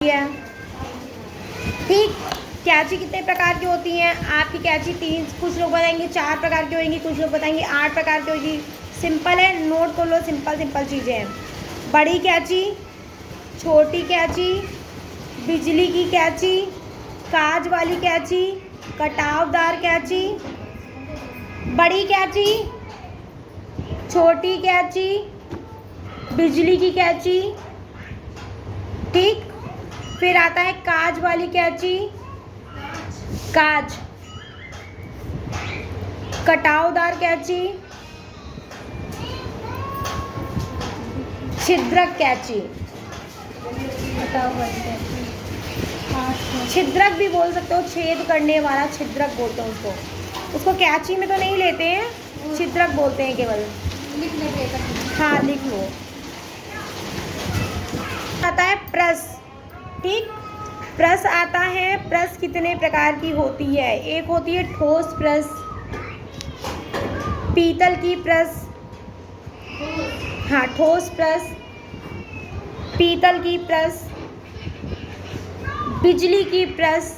है। ठीक, कैंची कितने प्रकार की होती हैं? आपकी कैंची 3, कुछ लोग बताएंगे 4 प्रकार की होंगी, कुछ लोग बताएंगे 8 प्रकार की होगी। सिंपल है, नोट कर लो, सिंपल चीज़ें हैं। बड़ी कैंची, छोटी कैंची, बिजली की कैंची, काज वाली कैंची, कटावदार कैंची, बड़ी कैंची, छोटी कैंची, बिजली की कैंची। ठीक, फिर आता है काज वाली कैंची, काज, कटावदार कैंची, छिद्रक कैंची। छिद्रक भी बोल सकते हो, छेद करने वाला छिद्रक बोलते हैं उसको कैंची में तो नहीं लेते हैं, छिद्रक बोलते हैं केवल। हाँ, लिख लो। आता है प्रेस। ठीक, प्रेस आता है। प्रेस कितने प्रकार की होती है? एक होती है ठोस प्रेस, पीतल की प्रेस, हाँ ठोस प्रेस, पीतल की प्रेस, बिजली की प्रेस।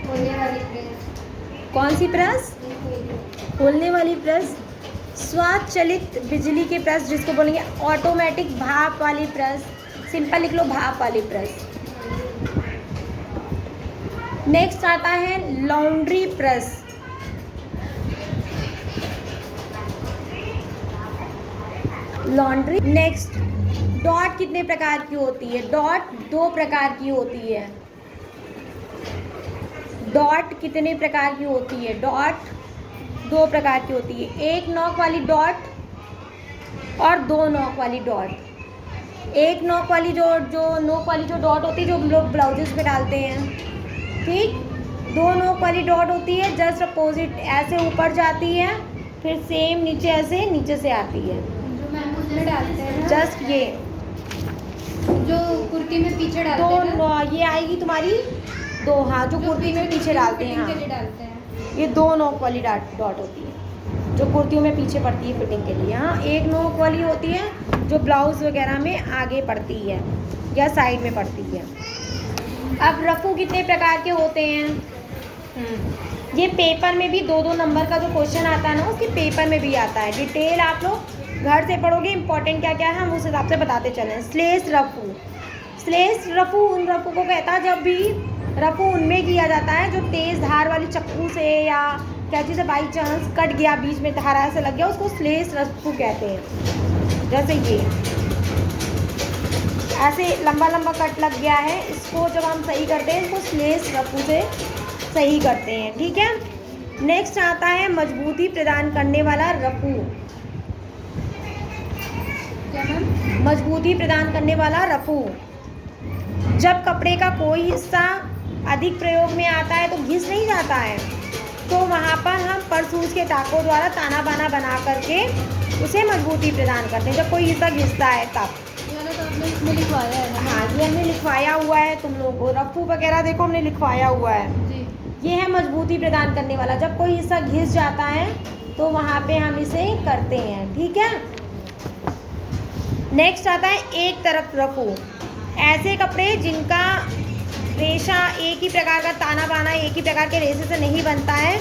खोलने वाली प्रेस। कौन सी प्रेस? खोलने वाली प्रेस। स्वचालित बिजली की प्रेस जिसको बोलेंगे ऑटोमेटिक भाप वाली प्रेस। सिंपल लिख लो, भाप वाली प्रेस। नेक्स्ट आता है laundry press. Laundry. Next, dot कितने प्रकार की होती है? डॉट 2 प्रकार की होती है। डॉट कितने प्रकार की होती है? डॉट 2 प्रकार की होती है। एक नोक वाली डॉट और 2 नोक वाली डॉट। एक नोक वाली जो नोक वाली जो डॉट होती है, जो लोग ब्लाउजेस पे डालते हैं। ठीक, 2 नोक वाली डॉट होती है, जस्ट अपोजिट ऐसे ऊपर जाती है, फिर सेम नीचे ऐसे नीचे से आती है, जो मैम उसमें डालते हैं ना, जस्ट ये जो कुर्ती में पीछे डालते तो हैं ना, ये आएगी तुम्हारी 2। हाँ, जो कुर्ती में पीछे डालते हैं, के लिए हाँ डालते हैं। ये 2 नोक वाली डॉट होती है, जो कुर्तियों में पीछे पड़ती है फिटिंग के लिए। हाँ, एक नोक वाली होती है जो ब्लाउज वगैरह में आगे पड़ती है या साइड में पड़ती है। अब रफू कितने प्रकार के होते हैं? ये पेपर में भी 2-2 नंबर का जो क्वेश्चन आता है ना, उसके पेपर में भी आता है। डिटेल आप लोग घर से पढ़ोगे, इंपॉर्टेंट क्या क्या है हम उस हिसाब से बताते चलें। स्लेस रफू। स्लेस रफू उन रफू को कहता है जब भी रफू उनमें किया जाता है जो तेज़ धार वाली चक्कू से या कैंची से बाई चांस कट गया, बीच में धारा ऐसे लग गया, उसको स्लेस रफू कहते हैं। जैसे ये ऐसे लंबा लंबा कट लग गया है, इसको जब हम सही करते हैं इसको स्लेस रफू से सही करते हैं। ठीक है, नेक्स्ट आता है मजबूती प्रदान करने वाला रफू। क्या मैम? मजबूती प्रदान करने वाला रफू, जब कपड़े का कोई हिस्सा अधिक प्रयोग में आता है तो घिस नहीं जाता है, तो वहाँ पर हम परसूस के टाकों द्वारा ताना बाना बना करके उसे मजबूती प्रदान करते हैं। जब कोई हिस्सा घिसता है तब। तो आपने इसमें लिखवाया है ना? हाँ, ये हमने लिखवाया हुआ है तुम लोगों को, रफू वगैरह देखो हमने लिखवाया हुआ है जी। ये है मजबूती प्रदान करने वाला, जब कोई हिस्सा घिस जाता है तो वहाँ पे हम इसे करते हैं। ठीक है, नेक्स्ट आता है एक तरफ रफू। ऐसे कपड़े जिनका रेशा एक ही प्रकार का, ताना बाना एक ही प्रकार के रेशे से नहीं बनता है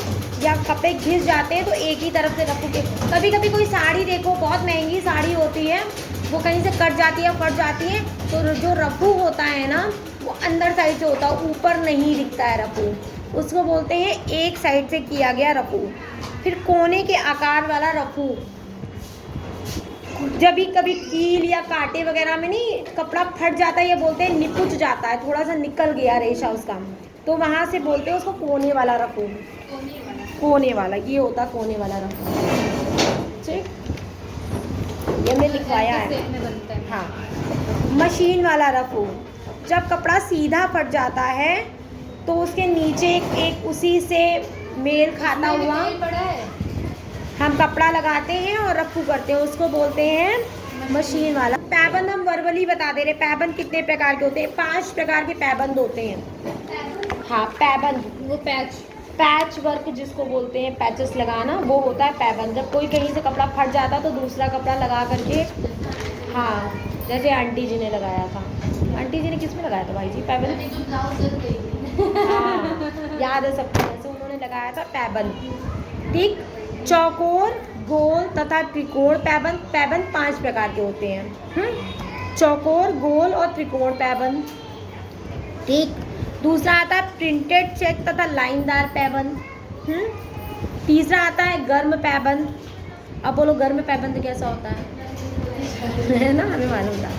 या कपड़े घिस जाते हैं तो एक ही तरफ से रफू के। कभी कभी कोई साड़ी देखो, बहुत महंगी साड़ी होती है, वो कहीं से कट जाती है, फट जाती है, तो जो रफू होता है ना वो अंदर साइड से होता है, ऊपर नहीं दिखता है रफू, उसको बोलते हैं एक साइड से किया गया रफू। फिर कोने के आकार वाला रफू, जब भी कभी कील या कांटे वगैरह में नहीं कपड़ा फट जाता है, ये बोलते हैं निकुच जाता है, थोड़ा सा निकल गया रेशा उसका, तो वहाँ से बोलते हैं उसको कोने वाला रफू। कोने वाला, ये होता कोने वाला रफू। ठीक, ये हमने लिखवाया है। शेप में बनता है। हाँ, मशीन वाला रफू, जब कपड़ा सीधा फट जाता है तो उसके नीचे एक उसी से मेल खाता हुआ पड़ा है, हम कपड़ा लगाते हैं और रफू करते हैं, उसको बोलते हैं मशीन वाला। पैबंद हम वर्बली बता दे रहे, पैबंद कितने प्रकार के होते हैं? 5 प्रकार के पैबंद होते हैं। हाँ, पैबंद, वो पैच वर्क जिसको बोलते हैं, पैचेस लगाना, वो होता है पैबंद। जब कोई कहीं से कपड़ा फट जाता तो दूसरा कपड़ा लगा करके, हाँ जैसे आंटी जी ने लगाया था, आंटी आंटी जी ने किस में लगाया था भाई जी पैबन? मैंने जो ब्लाउज सिल गई। हाँ, याद है सबको, जैसे उन्होंने लगाया था पैबन। ठीक, चौकोर, गोल तथा त्रिकोण पैबन। पैबन 5 प्रकार के होते हैं। चौकोर, गोल और त्रिकोण पैबन। ठीक, दूसरा आता है प्रिंटेड चेक तथा लाइनदार पैबन। तीसरा आता है गर्म पैबन। अब बोलो गर्म पैबंद कैसा होता है ना, हमें मालूम था।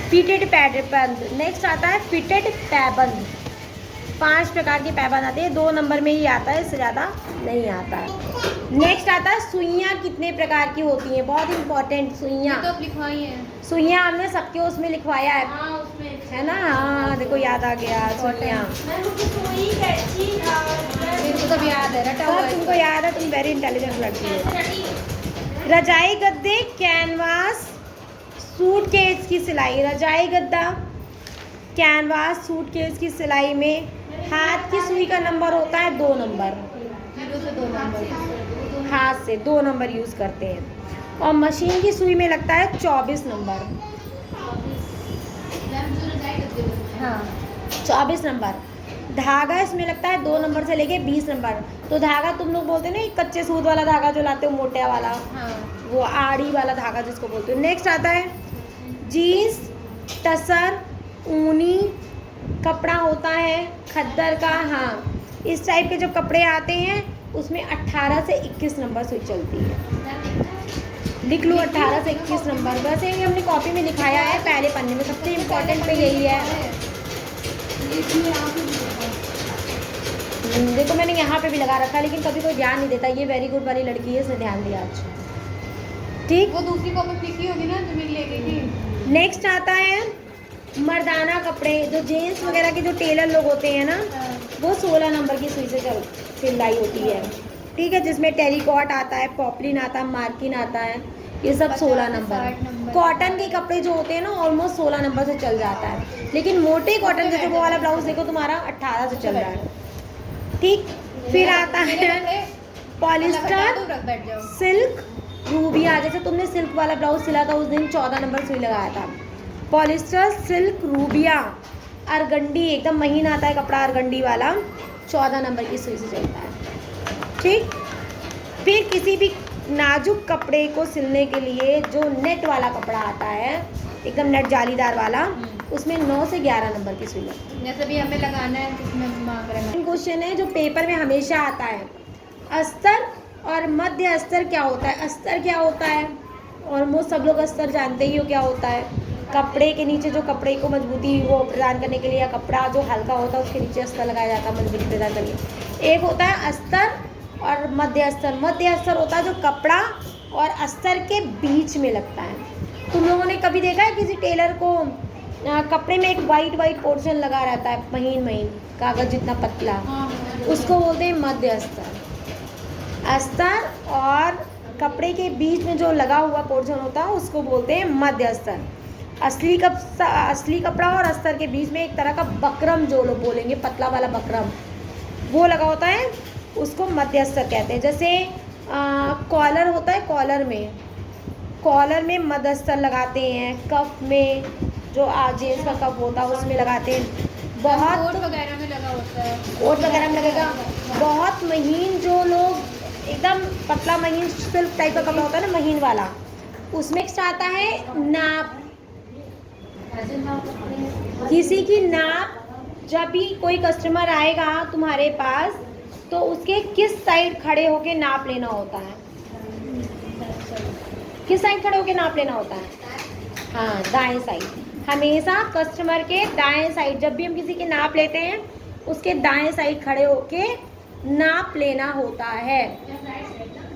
फिटेड पैबंद। नेक्स्ट आता है फिटेड पैबंद। 5 प्रकार के पैबंद आते हैं, 2 नंबर में ही आता है, इससे ज़्यादा नहीं आता है। नेक्स्ट आता है सुइयाँ कितने प्रकार की होती हैं, बहुत इंपॉर्टेंट। सुइयाँ तो लिखवाई है। सुइयाँ हमने सबके उसमें लिखवाया है, हाँ उसमें है ना। हाँ देखो याद आ गया, सुइयाँ। मेरे को सब याद है, रटा हुआ सब है। तुमको याद है, तुम वेरी इंटेलिजेंट लड़की हो। रजाई गद्दे, कैनवास, सूटकेस की सिलाई। रजाई गद्दा, कैनवास, सूटकेस की सिलाई में हाथ की सुई का नंबर होता है 2 नंबर। 0 से 2 नंबर। हाथ से 2 नंबर यूज़ करते हैं, और मशीन की सुई में लगता है 24 नंबर। हाँ 24 नंबर। धागा इसमें लगता है 2 नंबर से लेके 20 नंबर। तो धागा तुम लोग बोलते हो ना, एक कच्चे सूत वाला धागा जो लाते हो मोटे वाला, हाँ वो आड़ी वाला धागा जिसको बोलते हो। नेक्स्ट आता है जीन्स, टसर, ऊनी कपड़ा होता है, खद्दर का। हाँ, इस टाइप के जो कपड़े आते हैं उसमें 18 से 21 नंबर सुई चलती है। लिख लो 18 से 21 नंबर। वैसे ही हमने कॉपी में लिखाया है पहले पन्ने में, सबसे इम्पोर्टेंट पे यही है। देखो मैंने यहाँ पे भी लगा रखा है, लेकिन कभी कोई ध्यान नहीं देता। ये वेरी गुड वाली लड़की है, इसने ध्यान दिया आज। ठीक, वो दूसरी कॉपी लिखी होगी ना जो मेरी ले गई थी। नेक्स्ट आता है मर्दाना कपड़े। जो जेंट्स वगैरह के जो टेलर लोग होते हैं ना, वो 16 नंबर की सुई से सिलाई होती है। ठीक है, जिसमें टेरिकॉट आता है, पॉपलिन आता है, मार्किन आता है, ये सब 16 नंबर। कॉटन के कपड़े जो होते हैं ना, ऑलमोस्ट 16 नंबर से चल जाता है, लेकिन मोटे कॉटन के जो वो वाला ब्लाउज देखो तुम्हारा 18 से चल रहा है। ठीक, फिर आता है पॉलिस्टर, बैठ जाओ। सिल्क, रूबिया। जैसे तुमने सिल्क वाला ब्लाउज सिला था उस दिन, 14 नंबर सुई लगाया था। पॉलिस्टर, सिल्क, रूबिया, अरगंडी, एकदम महीन आता है कपड़ा अरगंडी वाला, 14 नंबर की सुई से चलता है। ठीक, फिर किसी भी नाजुक कपड़े को सिलने के लिए जो नेट वाला कपड़ा आता है, एकदम नेट जालीदार वाला, उसमें 9 से 11 नंबर की सुई लगती है। जैसे भी हमें लगाना है, किसमें मांग रहे हैं। क्वेश्चन है जो पेपर में हमेशा आता है, अस्तर और मध्य अस्तर क्या होता है। अस्तर क्या होता है, ऑलमोस्ट सब लोग अस्तर जानते ही हो क्या होता है। कपड़े के नीचे जो कपड़े को मजबूती वो प्रदान करने के लिए, या कपड़ा जो हल्का होता है उसके नीचे अस्तर लगाया जाता है मजबूती प्रदान करने। एक होता है अस्तर और मध्य अस्तर। मध्य अस्तर होता है जो कपड़ा और अस्तर के बीच में लगता है। तुम लोगों ने कभी देखा है किसी टेलर को कपड़े में एक वाइट पोर्शन लगा रहता है, महीन कागज जितना पतला, उसको बोलते हैं मध्य अस्तर। अस्तर और कपड़े के बीच में जो लगा हुआ पोर्शन होता है उसको बोलते हैं मध्य अस्तर। असली कपड़ा और अस्तर के बीच में एक तरह का बकरम जो लोग बोलेंगे, पतला वाला बकरम, वो लगा होता है, उसको मध्य अस्तर कहते हैं। जैसे कॉलर होता है, कॉलर में मध्य अस्तर लगाते हैं। कफ में जो जेंट्स का कफ होता है उसमें लगाते हैं। बहुत कोट वगैरह में लगा होता है, कोट वगैरह में लगेगा। बहुत महीन जो लोग एकदम पतला महीन सिल्क टाइप का कपड़ा होता है ना, महीन वाला, उसमें नेक्स्ट आता है नाप। किसी की नाप, जब भी कोई कस्टमर आएगा तुम्हारे पास तो उसके किस साइड खड़े होके नाप लेना होता है। किस साइड खड़े होके नाप लेना होता है? हाँ, दाएं साइड। हमेशा कस्टमर के दाएं साइड, जब भी हम किसी के नाप लेते हैं उसके दाएं साइड खड़े होके नाप लेना होता है।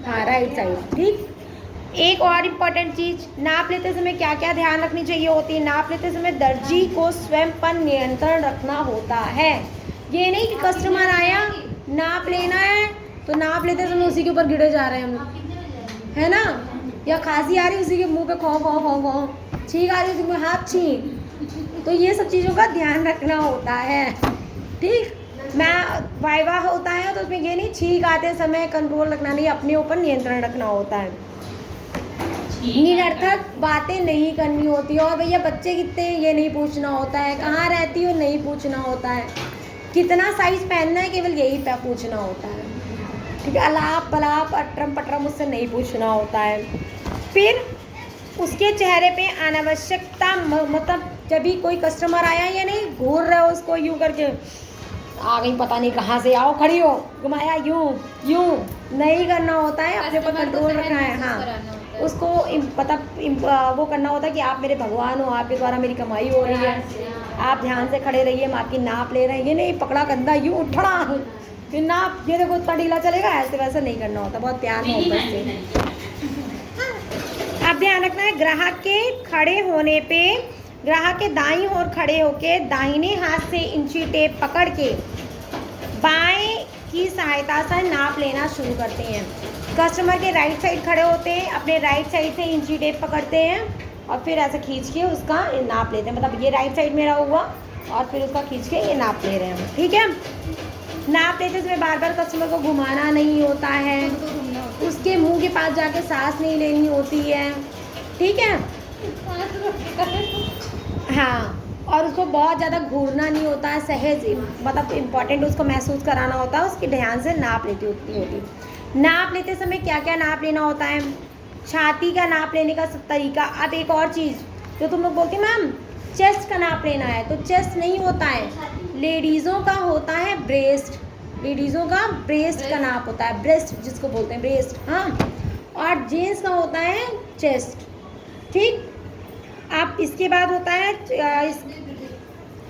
हाँ, राइट साइड। ठीक, एक और इम्पॉर्टेंट चीज़, नाप लेते समय क्या क्या ध्यान रखनी चाहिए होती है। नाप लेते समय दर्जी को स्वयं पर नियंत्रण रखना होता है। ये नहीं कि कस्टमर आया, नाप लेना है तो नाप लेते समय उसी के ऊपर गिरे जा रहे हैं हम लोग, है ना। या खांसी आ रही है उसी के मुंह पे खो, छींक आ रही है उसी में हाथ छींक। तो ये सब चीज़ों का ध्यान रखना होता है। ठीक, मैं वाइवा होता है तो उसमें ये नहीं छींक आते समय कंट्रोल रखना नहीं, अपने ऊपर नियंत्रण रखना होता है। निरर्थक बातें नहीं करनी होती। और भैया बच्चे कितने हैं ये नहीं पूछना होता है, कहाँ रहती हो नहीं पूछना होता है, कितना साइज पहनना है केवल यही पूछना होता है। ठीक है, अलाप बलाप अटरम पटरम उससे नहीं पूछना होता है। फिर उसके चेहरे पे अनावश्यकता मतलब जब भी कोई कस्टमर आया या नहीं घूर रहे हो उसको यूँ करके आ गई पता नहीं कहाँ से, आओ खड़ी हो, घुमाया यूँ यूँ नहीं करना होता है, अपने ऊपर कंट्रोल रखना है। हाँ, उसको मतलब वो करना होता है कि आप मेरे भगवान हो, आपके द्वारा मेरी कमाई हो रही है, आप ध्यान से खड़े रहिए, हम आपकी नाप ले रहे हैं। ये नहीं पकड़ा कंधा यूँ उठना फिर नाप, ये देखो इतना ढीला चलेगा, ऐसे वैसे नहीं करना होता, बहुत प्यार मोहब्बत से। अब ध्यान रखना है ग्राहक के खड़े होने पे ग्राहक के दाईं ओर खड़े होके दाहिने हाथ से इंची टेप पकड़ के बाएं की सहायता से नाप लेना शुरू करते हैं। कस्टमर के राइट साइड खड़े होते हैं, अपने राइट साइड से इंची टेप पकड़ते हैं और फिर ऐसे खींच के उसका नाप लेते हैं। मतलब ये राइट साइड मेरा हुआ और फिर उसका खींच के ये नाप ले रहे हैं। ठीक है, नाप लेते समय बार बार कस्टमर को घुमाना नहीं होता है, उसके मुंह के पास जाके सांस नहीं लेनी होती है। ठीक है, हाँ, और उसको बहुत ज़्यादा घूरना नहीं होता है, सहज मतलब इम्पॉर्टेंट उसको महसूस कराना होता है, उसके ध्यान से नाप लेती होती। नाप लेते समय क्या क्या नाप लेना होता है, छाती का नाप लेने का तरीका। अब एक और चीज़ जो तुम लोग बोलते हैं मैम चेस्ट का नाप लेना है, तो चेस्ट नहीं होता है, लेडीज़ों का होता है ब्रेस्ट, लेडीज़ों का ब्रेस्ट का नाप होता है, ब्रेस्ट जिसको बोलते हैं ब्रेस्ट। हाँ, और जेंट्स का होता है चेस्ट। ठीक, अब इसके बाद होता है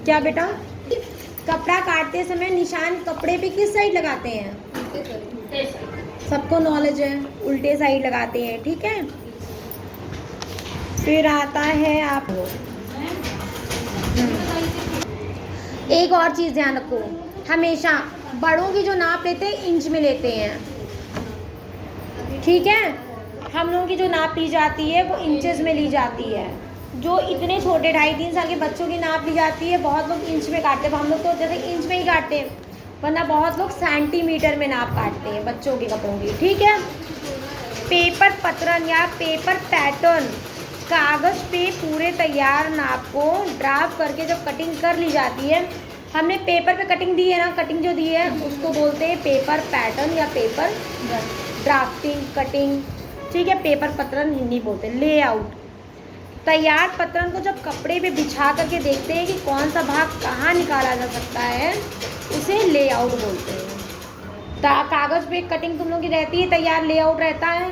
क्या बेटा, कपड़ा काटते समय निशान कपड़े पे किस साइड लगाते हैं, सबको नॉलेज है, उल्टे साइड लगाते हैं। ठीक है, फिर आता है आप एक और चीज़ ध्यान रखो, हमेशा बड़ों की जो नाप लेते हैं इंच में लेते हैं। ठीक है, हम लोगों की जो नाप ली जाती है वो इंचेस में ली जाती है। जो इतने छोटे 2.5-3 साल के बच्चों की नाप ली जाती है, बहुत लोग इंच में काटते हैं, हम लोग तो जैसे इंच में ही काटते हैं, वरना बहुत लोग सेंटीमीटर में नाप काटते हैं बच्चों के कपड़ों की। ठीक है, पेपर पतरन या पेपर पैटर्न, कागज़ पे पूरे तैयार नाप को ड्राफ्ट करके जब कटिंग कर ली जाती है, हमने पेपर पे कटिंग दी है ना, कटिंग जो दी है उसको बोलते हैं पेपर पैटर्न या पेपर ड्राफ्टिंग कटिंग। ठीक है, पेपर पतरन हिंदी बोलते हैं। लेआउट, तैयार पतरन को जब कपड़े पे बिछा करके देखते हैं कि कौन सा भाग कहाँ निकाला जा सकता है, उसे लेआउट बोलते हैं। कागज़ पे कटिंग तुम लोग की रहती है, तैयार लेआउट रहता है,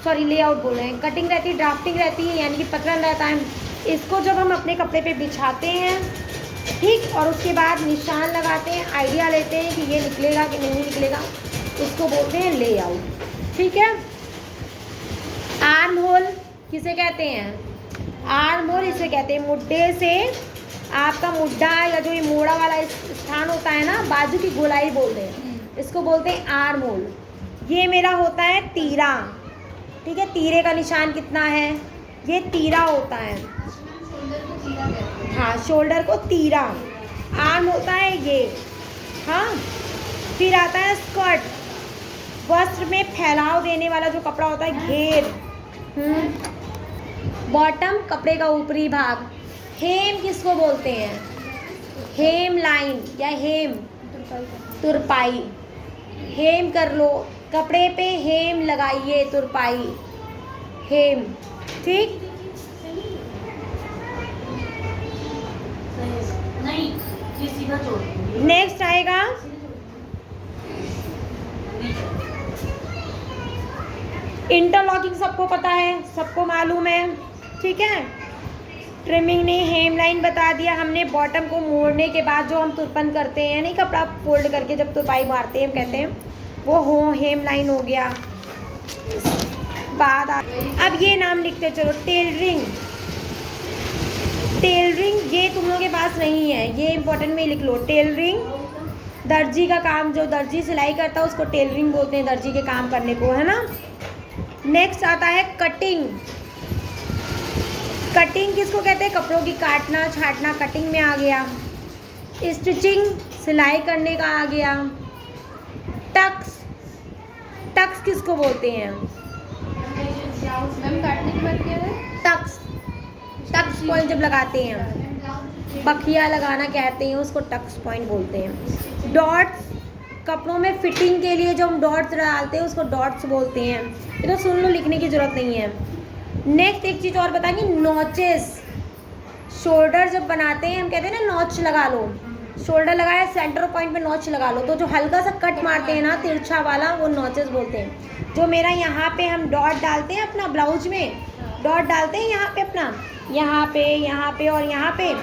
सॉरी लेआउट बोल रहे हैं, कटिंग रहती है, ड्राफ्टिंग रहती है, यानी कि पतरन रहता है। इसको जब हम अपने कपड़े पे बिछाते हैं, ठीक, और उसके बाद निशान लगाते हैं, आइडिया लेते हैं कि ये निकलेगा कि नहीं निकलेगा, उसको बोलते हैं लेआउट। ठीक है, आर्म होल किसे कहते हैं, आर्म होल इसे कहते हैं मुड्ढे से आपका मुड्ढा या जो ये मोड़ा वाला स्थान होता है ना, बाजू की गोलाई बोलते हैं, इसको बोलते हैं आर्म होल। ये मेरा होता है तीरा। ठीक है, तीरे का निशान कितना है, ये तीरा होता है। हाँ, शोल्डर को तीरा, आर्म होता है ये। हाँ, फिर आता है स्कर्ट, वस्त्र में फैलाव देने वाला जो कपड़ा होता है, घेर। बॉटम, कपड़े का ऊपरी भाग। हेम किसको बोलते हैं, हेम लाइन या हेम तुरपाई। हेम कर लो, कपड़े पे हेम लगाइए, तुरपाई, हेम। ठीक, नेक्स्ट आएगा इंटरलॉकिंग, सबको पता है, सबको मालूम है। ठीक है, ट्रिमिंग ने हेम लाइन बता दिया हमने। बॉटम को मोड़ने के बाद जो हम तुरपन करते हैं, नहीं कपड़ा फोल्ड करके जब तुरपाई मारते हैं, कहते हैं वो हो हेम लाइन हो गया। बाद अब ये नाम लिखते चलो, टेलरिंग। टेलरिंग ये तुम लोगों के पास नहीं है, ये इंपॉर्टेंट में लिख लो। टेलरिंग दर्जी का काम, जो दर्जी सिलाई करता है उसको टेलरिंग बोलते हैं, दर्जी के काम करने को, है ना। नेक्स्ट आता है कटिंग। कटिंग किसको कहते हैं, कपड़ों की काटना छाटना, कटिंग में आ गया। स्टिचिंग सिलाई करने का आ गया। टक्स, टक्स किसको बोलते हैं, मैम काटने के बाद क्या है? टक्स, टक्स पॉइंट जब लगाते हैं हम, बखिया लगाना कहते हैं उसको, टक्स पॉइंट बोलते हैं। डॉट्स, कपड़ों में फिटिंग के लिए जो हम डॉट्स डालते हैं उसको डॉट्स बोलते हैं। ये तो सुन लो, लिखने की ज़रूरत नहीं है। नेक्स्ट एक चीज़ और बताएंगे, नॉचेस। शोल्डर जब बनाते हैं हम कहते हैं ना नॉच लगा लो, शोल्डर लगाया सेंटर पॉइंट पे नॉच लगा लो, तो जो हल्का सा कट मारते हैं ना तिरछा वाला, वो नॉचेस बोलते हैं। जो मेरा यहाँ पे हम डॉट डालते हैं अपना ब्लाउज में, डॉट डालते हैं यहाँ पे अपना, यहाँ पे और यहाँ पे,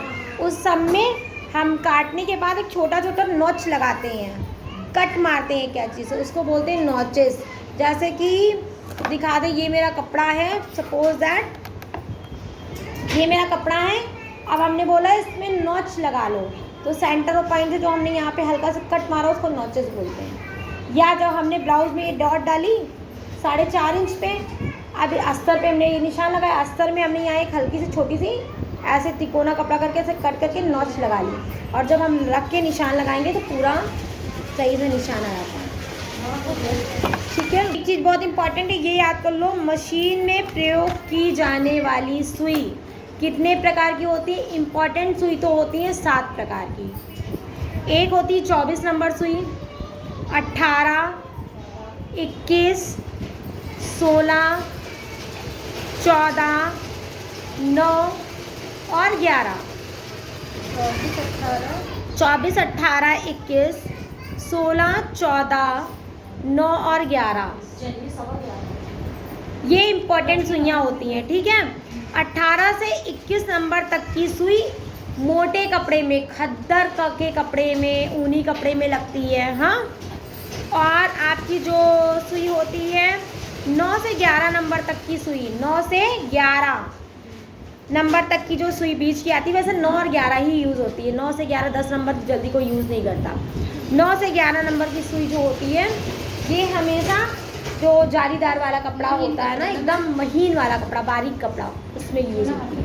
उस सब में हम काटने के बाद एक छोटा छोटा नॉच लगाते हैं, कट मारते हैं क्या चीज़, उसको बोलते हैं नॉचेस। जैसे कि दिखा दे, ये मेरा कपड़ा है, सपोज दैट ये मेरा कपड़ा है, अब हमने बोला इसमें नॉच लगा लो, तो सेंटर और पॉइंट से जो हमने यहाँ पे हल्का सा कट मारा उसको नॉचेस बोलते हैं। या जब हमने ब्लाउज में ये डॉट डाली 4.5 इंच पे, अब अस्तर पे हमने ये निशान लगाया, अस्तर में हमने यहाँ एक हल्की सी छोटी सी ऐसे तिकोना कपड़ा करके ऐसे कट करके नॉच लगा ली, और जब हम रख के निशान लगाएंगे तो पूरा सही से निशान आ जाता है। ठीक है, एक चीज़ बहुत इंपॉर्टेंट है, ये याद कर लो, मशीन में प्रयोग की जाने वाली सुई कितने प्रकार की होती है? इम्पॉर्टेंट सुई तो होती है 7 प्रकार की। एक होती है 24 नंबर सुई, 18, 21, 16, 14, 9 और 11। 24, 18, 21, 16, 14, 9 और 11, ये इम्पोर्टेंट सुइयाँ होती हैं। ठीक है, 18 से 21 नंबर तक की सुई मोटे कपड़े में, खद्दर के कपड़े में, ऊनी कपड़े में लगती है। हाँ, और आपकी जो सुई होती है 9 से 11 नंबर तक की सुई, 9 से 11 नंबर तक की जो सुई बीच की आती है, वैसे 9 और 11 ही यूज़ होती है, 9 से 11 10 नंबर जल्दी कोई यूज़ नहीं करता। 9 से 11 नंबर की सुई जो होती है, ये हमेशा जो जालीदार वाला कपड़ा होता है ना, एकदम महीन वाला कपड़ा, बारीक कपड़ा, उसमें यूज़ होती है।